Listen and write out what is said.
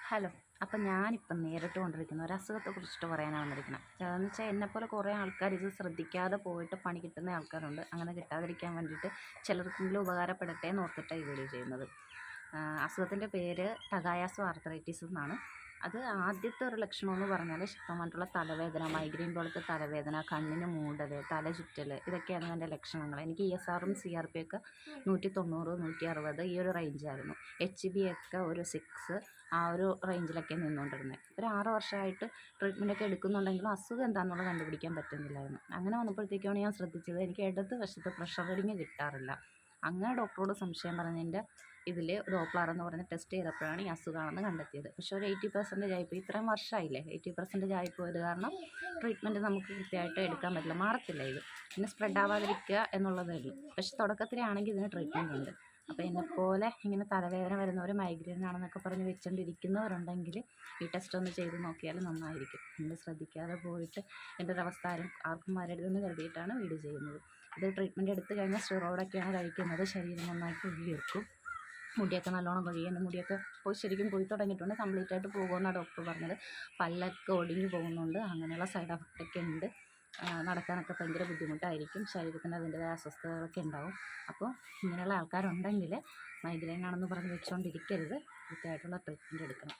Hello. അപ്പം ഞാനിപ്പം നേരിട്ട് കൊണ്ടിരിക്കുന്ന ഒരു അസുഖത്തെക്കുറിച്ചിട്ട് പറയാനാണ് വന്നിരിക്കുന്നത്. അതെന്ന് വെച്ചാൽ എന്നെപ്പോലെ കുറേ ആൾക്കാർ ഇത് ശ്രദ്ധിക്കാതെ പോയിട്ട് പണി കിട്ടുന്ന ആൾക്കാരുണ്ട്. അങ്ങനെ കിട്ടാതിരിക്കാൻ വേണ്ടിയിട്ട് ചിലർക്കെങ്കിലും ഉപകാരപ്പെടട്ടെ എന്ന് ഓർത്തിട്ടാണ് ഈ വീഡിയോ ചെയ്യുന്നത്. അസുഖത്തിൻ്റെ പേര് ടകായാസോ ആർത്രൈറ്റിസ് എന്നാണ്. അത് ആദ്യത്തെ ഒരു ലക്ഷണം എന്ന് പറഞ്ഞാൽ ശക്തമായിട്ടുള്ള തലവേദന, മൈഗ്രെയിൻ പോലത്തെ തലവേദന, കണ്ണിന് മൂടൽ, തല ചുറ്റൽ, ഇതൊക്കെയാണ് എൻ്റെ ലക്ഷണങ്ങൾ. എനിക്ക് ESRും CRP ഒക്കെ 190, 160 ഈ ഒരു റേഞ്ചായിരുന്നു. HB ഒക്കെ ഒരു 6 ആ ഒരു റേഞ്ചിലൊക്കെ നിന്നുകൊണ്ടിരുന്നത്. ഒരു 6 വർഷമായിട്ട് ട്രീറ്റ്മെൻറ്റൊക്കെ എടുക്കുന്നുണ്ടെങ്കിലും അസുഖം എന്താണെന്നുള്ളത് കണ്ടുപിടിക്കാൻ പറ്റുന്നില്ലായിരുന്നു. അങ്ങനെ വന്നപ്പോഴത്തേക്കാണ് ഞാൻ ശ്രദ്ധിച്ചത് എനിക്ക് ഇടത് വശത്ത് പ്രഷർ റീഡിങ് കിട്ടാറില്ല. അങ്ങനെ ഡോക്ടറോട് സംശയം പറഞ്ഞതിൻ്റെ ഇതിൽ ഡോപ്ലർ എന്ന് പറഞ്ഞ് ടെസ്റ്റ് ചെയ്തപ്പോഴാണ് ഈ അസുഖമാണെന്ന് കണ്ടെത്തിയത്. പക്ഷേ ഒരു 80% ആയിപ്പോയി. ഇത്രയും വർഷമായില്ലേ, 80% ആയിപ്പോയത് കാരണം ട്രീറ്റ്മെൻറ്റ് നമുക്ക് കൃത്യമായിട്ട് എടുക്കാൻ പറ്റില്ല, മാറത്തില്ല ഇത്. പിന്നെ സ്പ്രെഡ് ആവാതിരിക്കുക എന്നുള്ളതേ ഉള്ളൂ. പക്ഷേ തുടക്കത്തിലാണെങ്കിൽ ഇതിന് ട്രീറ്റ്മെൻറ്റ് ഉണ്ട്. അപ്പോൾ എന്നെപ്പോലെ ഇങ്ങനെ തലവേദന വരുന്നവർ, മൈഗ്രെയിൻ ആണെന്നൊക്കെ പറഞ്ഞ് വെച്ചുകൊണ്ടിരിക്കുന്നവരുണ്ടെങ്കിൽ ഈ ടെസ്റ്റ് ഒന്ന് ചെയ്ത് നോക്കിയാൽ നന്നായിരിക്കും. നമ്മൾ ശ്രദ്ധിക്കാതെ പോയിട്ട് എൻ്റെ ഒരു അവസ്ഥ ആർക്കും വരരുതെന്ന് കരുതിയിട്ടാണ് വീഡിയോ ചെയ്യുന്നത്. ഇത് ട്രീറ്റ്മെൻറ്റ് എടുത്തു കഴിഞ്ഞാൽ സ്റ്റിറോയിഡൊക്കെയാണ് കഴിക്കുന്നത്. ശരീരം നന്നായിട്ട് ഒഴിയെടുക്കും. മുടിയൊക്കെ നല്ലോണം കൊഴിയും. എൻ്റെ മുടിയൊക്കെ ശരിക്കും പോയി തുടങ്ങിയിട്ടുണ്ട്. കംപ്ലീറ്റ് ആയിട്ട് പോകുമെന്നാണ് ഡോക്ടർ പറഞ്ഞത്. പല്ലൊക്കെ ഒടിഞ്ഞു പോകുന്നുണ്ട്. അങ്ങനെയുള്ള സൈഡ് എഫക്റ്റൊക്കെ ഉണ്ട്. നടക്കാനൊക്കെ ഭയങ്കര ബുദ്ധിമുട്ടായിരിക്കും. ശരീരത്തിന് അതിൻ്റേതായ അസ്വസ്ഥതകളൊക്കെ ഉണ്ടാവും. അപ്പോൾ ഇങ്ങനെയുള്ള ആൾക്കാരുണ്ടെങ്കിൽ മൈഗ്രെയിൻ ആണെന്ന് പറഞ്ഞ് വെച്ചുകൊണ്ടിരിക്കരുത്. കൃത്യമായിട്ടുള്ള ട്രീറ്റ്മെൻറ്റ് എടുക്കണം.